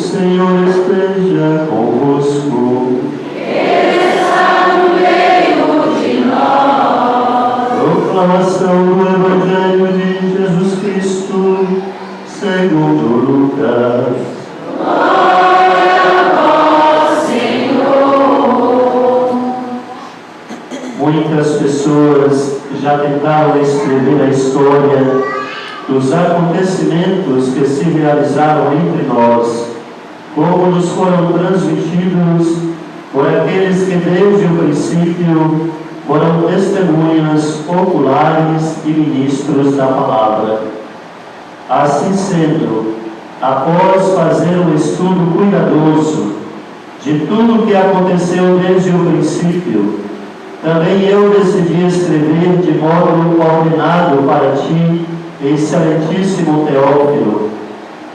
Senhor esteja convosco. Está no meio de nós. Proclamação do Evangelho de Jesus Cristo, segundo Lucas. Glória a vós, Senhor. Muitas pessoas já tentaram escrever a história dos acontecimentos que se realizaram entre nós, como nos foram transmitidos por aqueles que desde o princípio foram testemunhas oculares e ministros da palavra. Assim sendo, após fazer um estudo cuidadoso de tudo o que aconteceu desde o princípio, também eu decidi escrever de modo ordenado para ti, excelentíssimo Teófilo.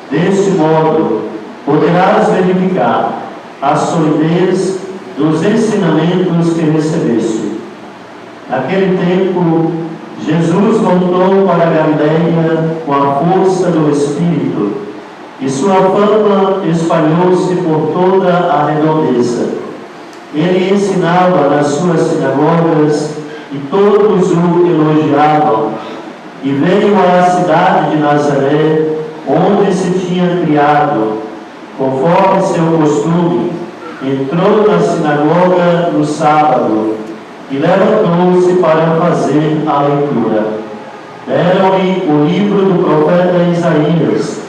Deste modo, poderás verificar a solidez dos ensinamentos que recebeste. Naquele tempo, Jesus voltou para a Galileia com a força do Espírito, e sua fama espalhou-se por toda a redondeza. Ele ensinava nas suas sinagogas, e todos o elogiavam. E veio à cidade de Nazaré, onde se tinha criado. Conforme seu costume, entrou na sinagoga no sábado e levantou-se para fazer a leitura. Deram-lhe o livro do profeta Isaías.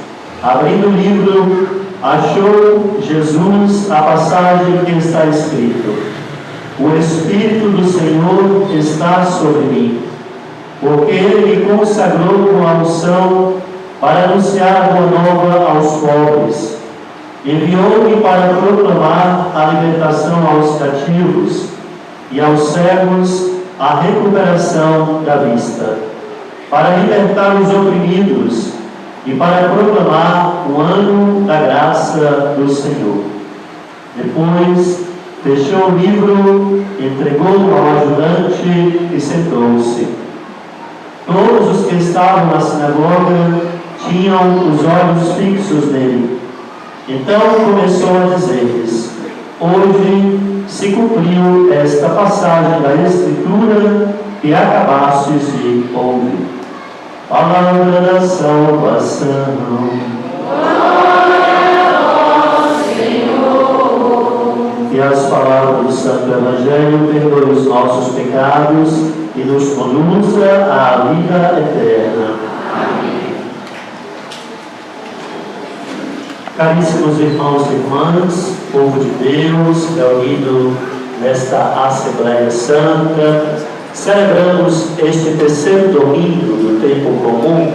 Abrindo o livro, achou Jesus a passagem que está escrito: O Espírito do Senhor está sobre mim, porque Ele me consagrou com a unção para anunciar boa nova aos pobres. Enviou-me para proclamar a libertação aos cativos e aos cegos a recuperação da vista, para libertar os oprimidos e para proclamar o ano da graça do Senhor. Depois, fechou o livro, entregou-o ao ajudante e sentou-se. Todos os que estavam na sinagoga tinham os olhos fixos nele. Então começou a dizer-lhes: Hoje se cumpriu esta passagem da Escritura que acabastes de ouvir. Palavra da salvação. Glória a vós, Senhor. Que as palavras do Santo Evangelho perdoem os nossos pecados e nos conduza à vida eterna. Amém. Caríssimos irmãos e irmãs, povo de Deus, reunido nesta Assembleia Santa, celebramos este terceiro domingo do tempo comum,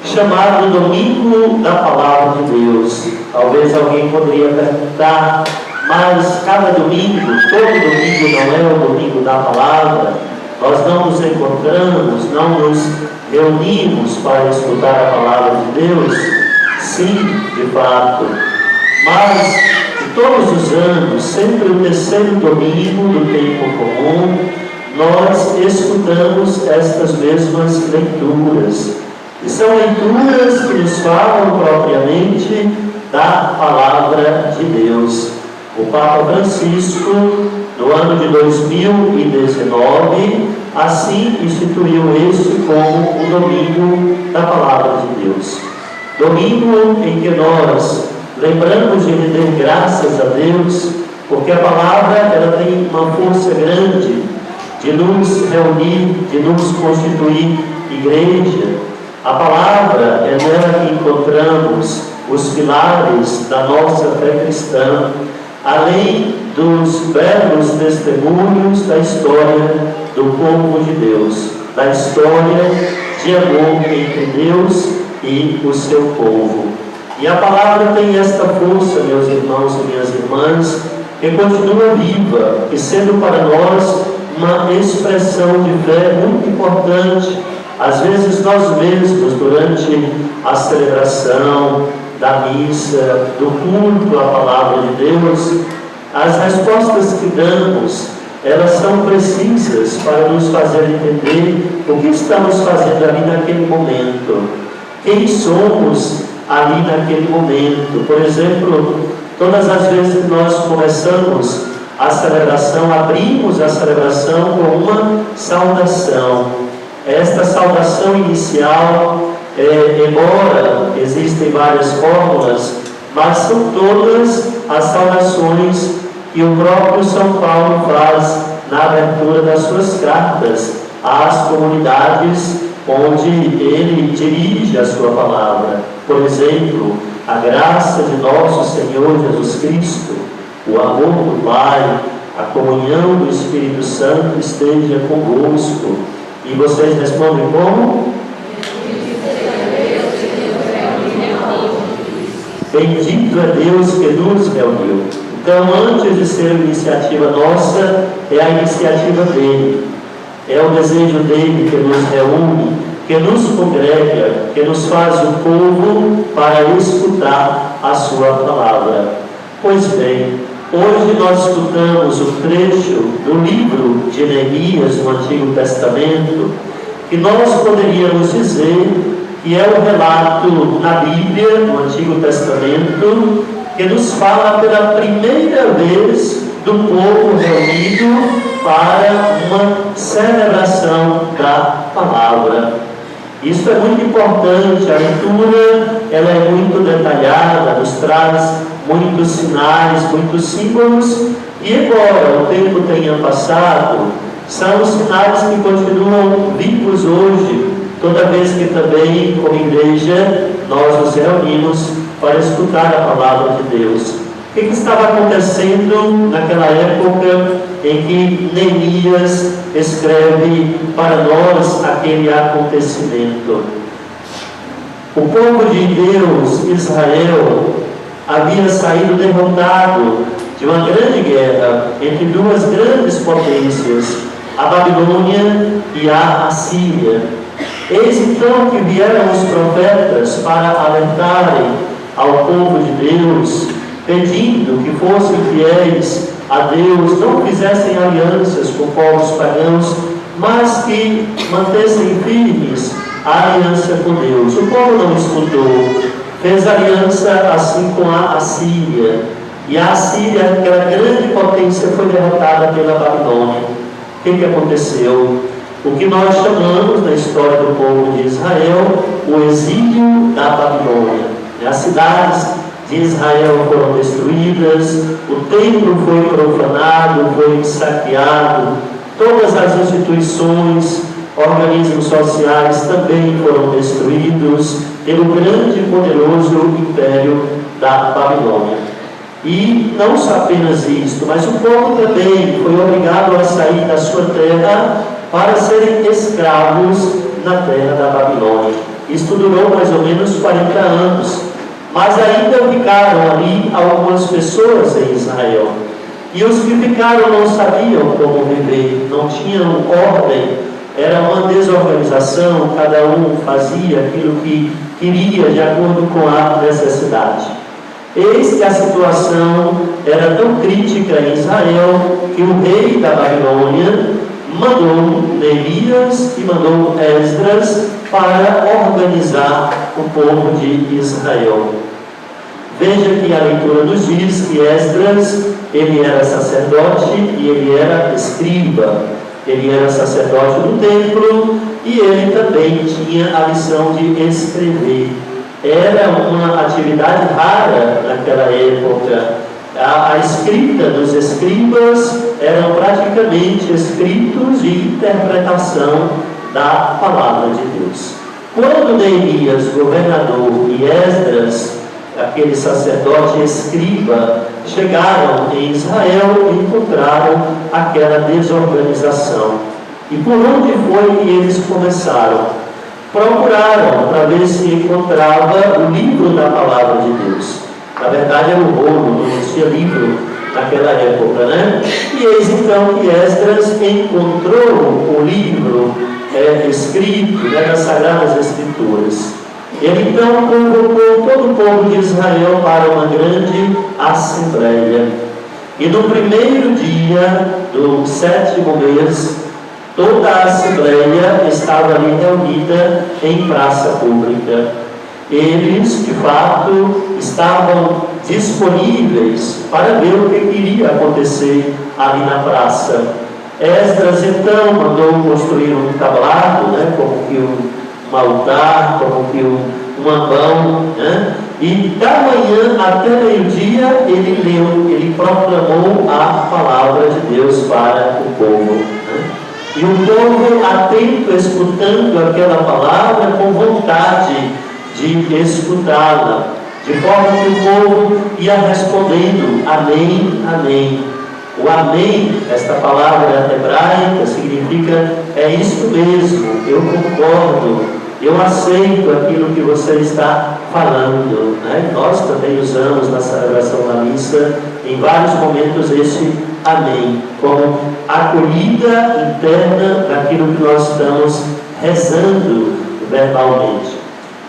chamado Domingo da Palavra de Deus. Talvez alguém poderia perguntar: mas cada domingo, todo domingo não é o domingo da palavra? Nós não nos encontramos, não nos reunimos para escutar a palavra de Deus? Sim, de fato. Mas, de todos os anos, sempre o terceiro domingo do tempo comum, nós escutamos estas mesmas leituras. E são leituras que nos falam propriamente da palavra de Deus. O Papa Francisco, no ano de 2019, assim instituiu este como o Domingo da Palavra de Deus. Domingo em que nós lembramos de render graças a Deus, porque a palavra ela tem uma força grande de nos reunir, de nos constituir igreja. A palavra é nela que encontramos os pilares da nossa fé cristã, além dos belos testemunhos da história do povo de Deus, da história de amor entre Deus e o seu povo. E a palavra tem esta força, meus irmãos e minhas irmãs, que continua viva e sendo para nós uma expressão de fé muito importante. Às vezes nós mesmos, durante a celebração da missa, do culto à palavra de Deus, as respostas que damos, elas são precisas para nos fazer entender o que estamos fazendo ali naquele momento. Quem somos ali naquele momento. Por exemplo, todas as vezes que nós começamos a celebração, abrimos a celebração com uma saudação. Esta saudação inicial, embora existem várias fórmulas, mas são todas as saudações que o próprio São Paulo faz na abertura das suas cartas às comunidades onde ele dirige a sua palavra. Por exemplo, a graça de nosso Senhor Jesus Cristo, o amor do Pai, a comunhão do Espírito Santo esteja convosco. E vocês respondem como? Bendito é Deus que nos reuniu. Então, antes de ser iniciativa nossa, é a iniciativa dele. É o desejo dele que nos reúne, que nos congrega, que nos faz o povo para escutar a sua palavra. Pois bem, hoje nós escutamos o trecho do livro de Neemias no Antigo Testamento, que nós poderíamos dizer que é o relato na Bíblia, no Antigo Testamento, que nos fala pela primeira vez do povo reunido para uma celebração da palavra. Isso é muito importante, a leitura ela é muito detalhada, nos traz muitos sinais, muitos símbolos, e embora o tempo tenha passado, são os sinais que continuam vivos hoje, toda vez que também, como igreja, nós nos reunimos para escutar a palavra de Deus. O que estava acontecendo naquela época em que Neemias escreve para nós aquele acontecimento? O povo de Deus, Israel, havia saído derrotado de uma grande guerra entre duas grandes potências, a Babilônia e a Assíria. Eis então que vieram os profetas para alertarem ao povo de Deus, pedindo que fossem fiéis a Deus, não fizessem alianças com povos pagãos, mas que mantessem firmes a aliança com Deus. O povo não escutou, fez aliança assim com a Assíria, e a Assíria, aquela grande potência, foi derrotada pela Babilônia. O que aconteceu? O que nós chamamos na história do povo de Israel o exílio da Babilônia. As cidades de Israel foram destruídas, o templo foi profanado, foi saqueado, todas as instituições, organismos sociais também foram destruídos pelo grande e poderoso império da Babilônia. E não só apenas isto, mas o povo também foi obrigado a sair da sua terra para serem escravos na terra da Babilônia. Isto durou mais ou menos 40 anos. Mas ainda ficaram ali algumas pessoas em Israel. E os que ficaram não sabiam como viver, não tinham ordem, era uma desorganização, cada um fazia aquilo que queria de acordo com a necessidade. Eis que a situação era tão crítica em Israel que o rei da Babilônia mandou Neemias e mandou Esdras para organizar o povo de Israel. Veja que a leitura nos diz que Esdras, ele era sacerdote e ele era escriba. Ele era sacerdote do templo e ele também tinha a missão de escrever. Era uma atividade rara naquela época. A escrita dos escribas eram praticamente escritos de interpretação da palavra de Deus. Quando Neemias, governador, e Esdras, aquele sacerdote escriba, chegaram em Israel e encontraram aquela desorganização. E por onde foi que eles começaram? Procuraram para ver se encontrava o livro da palavra de Deus. Na verdade era o rolo, não existia livro naquela época, né? E eis então que Esdras encontrou o livro escrito das Sagradas Escrituras. Ele então convocou todo o povo de Israel para uma grande assembleia. E no primeiro dia do 7º mês, toda a assembleia estava ali reunida em praça pública. Eles, de fato, estavam disponíveis para ver o que iria acontecer ali na praça. Esdras, então, mandou construir um tablado, né, como que um altar, como que um ambão, né? E da manhã até meio-dia ele leu, ele proclamou a palavra de Deus para o povo, né? E o povo, atento, escutando aquela palavra, com vontade de escutá-la, de forma que o povo ia respondendo: amém, amém. O amém, esta palavra hebraica, significa: é isso mesmo, eu concordo, eu aceito aquilo que você está falando, né? Nós também usamos na celebração da missa, em vários momentos, esse amém, como acolhida interna daquilo que nós estamos rezando verbalmente.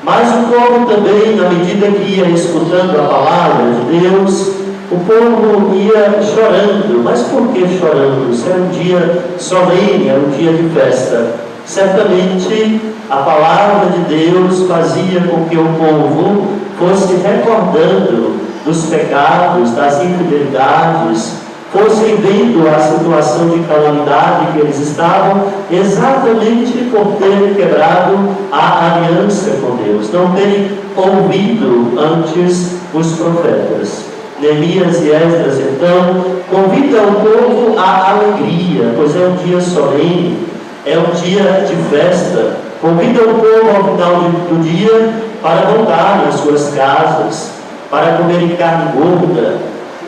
Mas o povo também, na medida que ia escutando a palavra de Deus, o povo ia chorando. Mas por que chorando? Isso era um dia solene, era um dia de festa. Certamente a palavra de Deus fazia com que o povo fosse recordando dos pecados, das infidelidades, fossem vendo a situação de calamidade que eles estavam, exatamente por terem quebrado a aliança com Deus, não terem ouvido antes os profetas. Neemias e Esdras, então, convidam o povo à alegria, pois é um dia solene, é um dia de festa. Convidam o povo ao final do dia para voltarem às suas casas, para comerem carne gorda.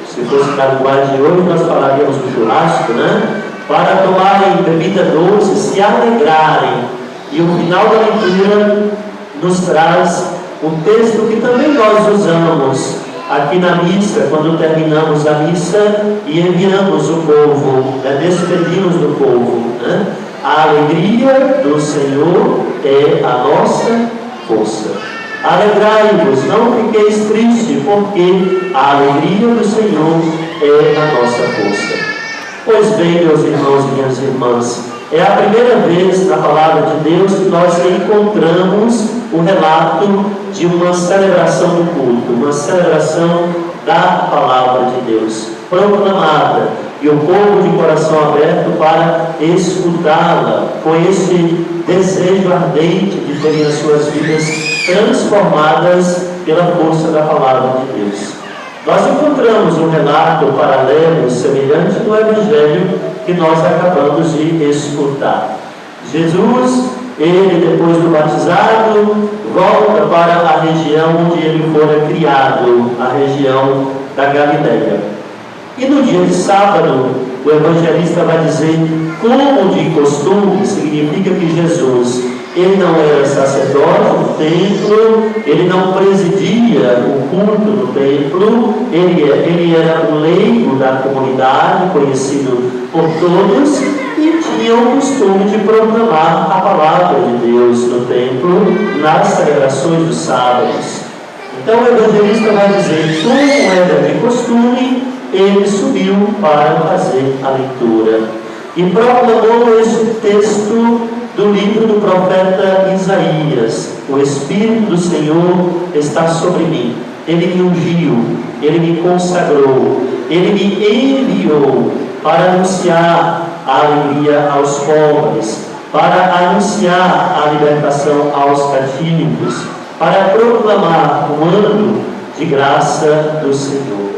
Se fosse na linguagem de hoje, nós falaríamos do churrasco, né? Para tomarem bebida doce, se alegrarem. E o final da leitura nos traz um texto que também nós usamos aqui na missa, quando terminamos a missa e enviamos o povo, despedimos do povo, né? A alegria do Senhor é a nossa força. Alegrai-vos, não fiqueis tristes, porque a alegria do Senhor é a nossa força. Pois bem, meus irmãos e minhas irmãs, é a primeira vez na palavra de Deus que nós encontramos o relato de uma celebração do culto, uma celebração da palavra de Deus, proclamada, e o povo de coração aberto para escutá-la, com esse desejo ardente de terem as suas vidas transformadas pela força da palavra de Deus. Nós encontramos um relato paralelo, semelhante no Evangelho que nós acabamos de escutar. Jesus, ele depois do batizado, volta para a região onde ele fora criado, a região da Galileia. E no dia de sábado, o evangelista vai dizer, como de costume, significa que Jesus, ele não era sacerdote no templo, ele não presidia o culto no templo, ele era um leigo da comunidade, conhecido por todos, e tinha o costume de proclamar a palavra de Deus no templo, nas celebrações dos sábados. Então o evangelista vai dizer, como era de costume, ele subiu para fazer a leitura e proclamou esse texto do livro do profeta Isaías: o Espírito do Senhor está sobre mim, ele me ungiu, ele me consagrou, ele me enviou para anunciar a alegria aos pobres, para anunciar a libertação aos cativos, para proclamar o ano de graça do Senhor.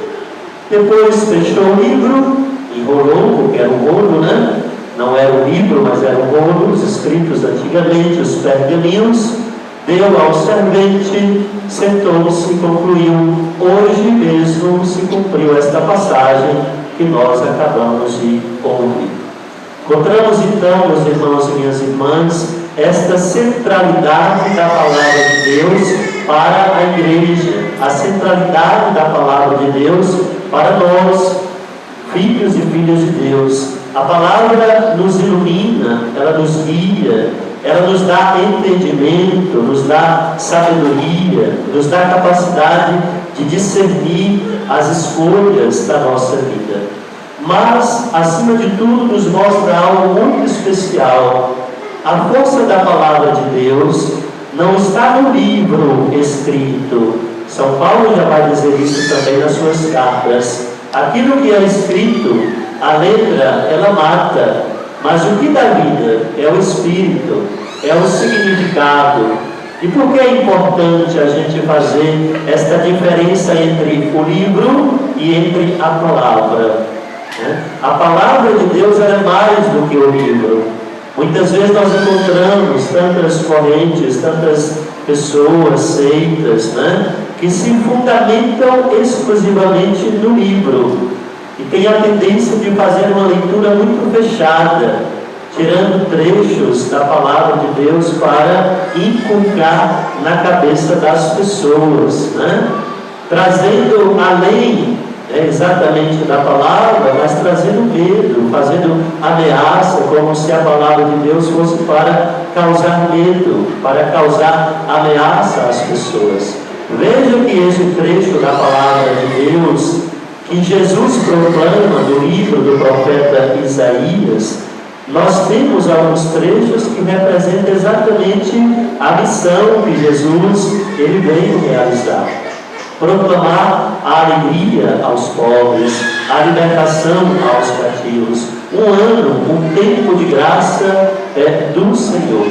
Depois fechou o livro, enrolou, porque era um rolo, né? Não era um livro, mas era um rolo, os escritos antigamente, os pergaminhos. Deu ao servente, sentou-se e concluiu. Hoje mesmo se cumpriu esta passagem que nós acabamos de ouvir. Encontramos então, meus irmãos e minhas irmãs, esta centralidade da palavra de Deus para a igreja, a centralidade da palavra de Deus para nós, filhos e filhas de Deus. A palavra nos ilumina, ela nos guia, ela nos dá entendimento, nos dá sabedoria, nos dá capacidade de discernir as escolhas da nossa vida. Mas, acima de tudo, nos mostra algo muito especial. A força da palavra de Deus não está no livro escrito. São Paulo já vai dizer isso também nas suas cartas. Aquilo que é escrito, a letra, ela mata, mas o que dá vida é o espírito, é o significado. E por que é importante a gente fazer esta diferença entre o livro e entre a palavra? A palavra de Deus é mais do que o livro. Muitas vezes nós encontramos tantas correntes, tantas pessoas, seitas, que se fundamentam exclusivamente no livro e tem a tendência de fazer uma leitura muito fechada, tirando trechos da palavra de Deus para inculcar na cabeça das pessoas, trazendo além exatamente da palavra, mas trazendo medo, fazendo ameaça, como se a palavra de Deus fosse para causar medo, para causar ameaça às pessoas. Veja que esse trecho da palavra de Deus, que Jesus proclama no livro do profeta Isaías, nós temos alguns trechos que representam exatamente a missão que Jesus ele veio realizar. Proclamar a alegria aos pobres, a libertação aos cativos, um ano, um tempo de graça do Senhor.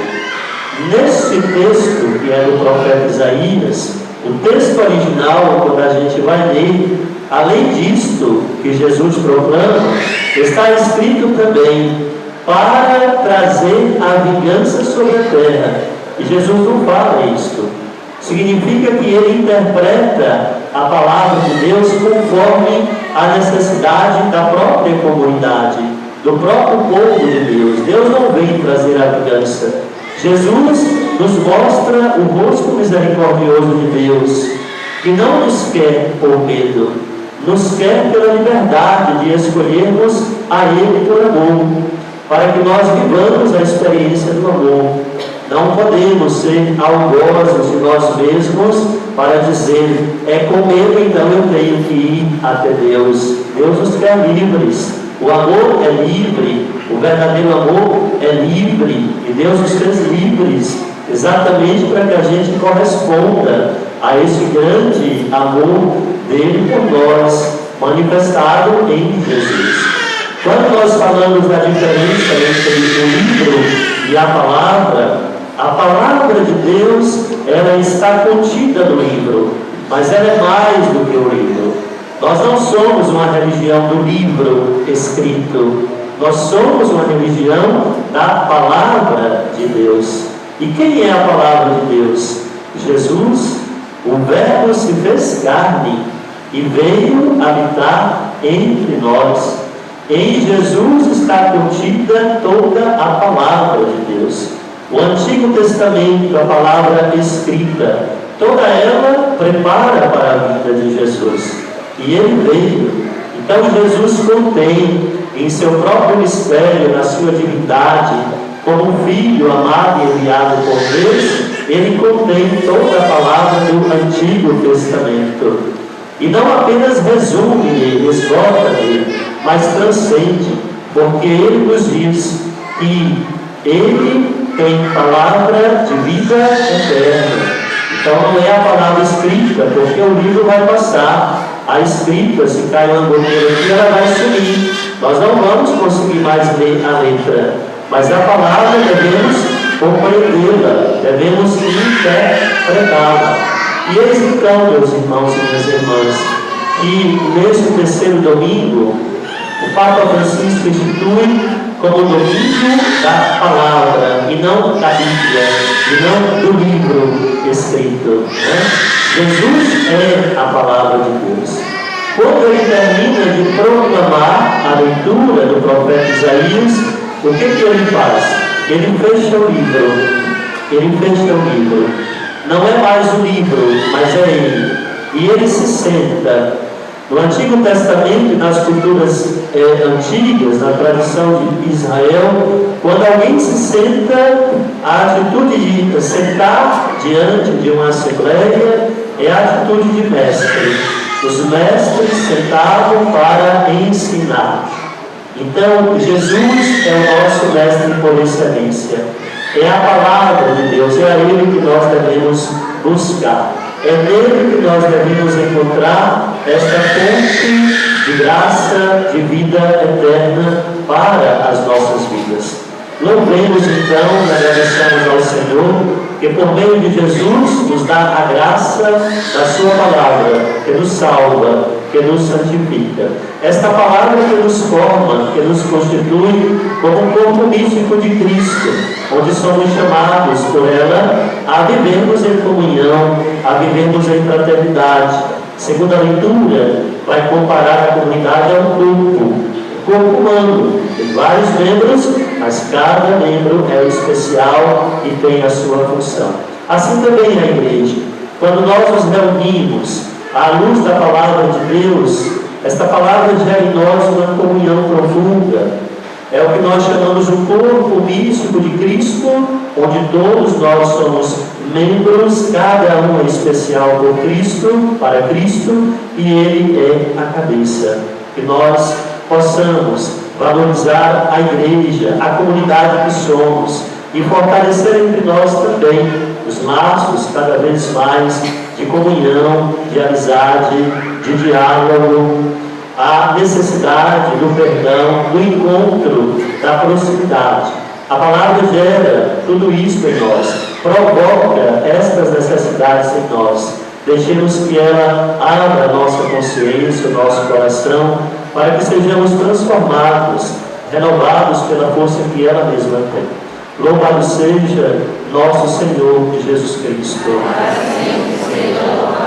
Nesse texto, que é do profeta Isaías, o texto original, quando a gente vai ler, além disto que Jesus proclama, está escrito também para trazer a vingança sobre a terra. E Jesus não fala isto. Significa que ele interpreta a palavra de Deus conforme a necessidade da própria comunidade, do próprio povo de Deus. Deus não vem trazer a vingança. Jesus nos mostra o rosto misericordioso de Deus, que não nos quer por medo, nos quer pela liberdade de escolhermos a Ele por amor, para que nós vivamos a experiência do amor. Não podemos ser algozes de nós mesmos para dizer, é com medo então eu tenho que ir até Deus. Deus nos quer livres. O amor é livre, o verdadeiro amor é livre, e Deus nos fez livres, exatamente para que a gente corresponda a esse grande amor dele por nós, manifestado em Jesus. Quando nós falamos da diferença entre o livro e a palavra de Deus, ela está contida no livro, mas ela é mais do que o livro. Nós não somos uma religião do livro escrito, nós somos uma religião da palavra de Deus. E quem é a palavra de Deus? Jesus, o Verbo se fez carne e veio habitar entre nós. Em Jesus está contida toda a palavra de Deus. O Antigo Testamento, a palavra escrita, toda ela prepara para a vida de Jesus. E ele veio. Então Jesus contém em seu próprio mistério, na sua divindade, como um filho amado e enviado por Deus, ele contém toda a palavra do Antigo Testamento. E não apenas resume, esgota-lhe, mas transcende, porque ele nos diz que ele tem palavra de vida eterna. Então não é a palavra escrita, porque o livro vai passar. A escrita, se cai uma goteira aqui, ela vai sumir. Nós não vamos conseguir mais ler a letra, mas a palavra devemos compreendê-la, devemos interpretá-la. E eis então, meus irmãos e minhas irmãs, que neste terceiro domingo, o Papa Francisco institui como domingo da palavra, e não da Bíblia, e não do livro escrito. Jesus é a palavra de Deus. Quando ele termina de proclamar a leitura do profeta Isaías, o que ele faz? Ele fecha o livro. Ele fecha o livro. Não é mais o livro, mas é ele. E ele se senta. No Antigo Testamento, nas culturas antigas, na tradição de Israel, quando alguém se senta, a atitude de sentar diante de uma assembleia é a atitude de mestre. Os mestres sentavam para ensinar. Então, Jesus é o nosso mestre por excelência. É a palavra de Deus, é a Ele que nós devemos buscar. É nele que nós devemos encontrar esta fonte de graça, de vida eterna para as nossas vidas. Louvemos então e agradecemos ao Senhor que por meio de Jesus nos dá a graça da sua palavra, que nos salva, que nos santifica. Esta palavra que nos forma, que nos constitui como um corpo místico de Cristo, onde somos chamados por ela a vivermos em comunhão, a vivermos em fraternidade. Segundo a leitura, vai comparar a comunidade a um corpo humano, tem vários membros, mas cada membro é especial e tem a sua função. Assim também é a igreja. Quando nós nos reunimos à luz da palavra de Deus, esta palavra gera em nós uma comunhão profunda. É o que nós chamamos de um corpo místico de Cristo, onde todos nós somos membros, cada um é especial por Cristo, para Cristo, e Ele é a cabeça. Que nós possamos valorizar a igreja, a comunidade que somos, e fortalecer entre nós também os laços cada vez mais de comunhão, de amizade, de diálogo, a necessidade do perdão, do encontro, da proximidade. A palavra gera tudo isso em nós, provoca estas necessidades em nós. Deixemos que ela abra a nossa consciência, o nosso coração, para que sejamos transformados, renovados pela força que ela mesma tem. Louvado seja nosso Senhor Jesus Cristo. Assim seja.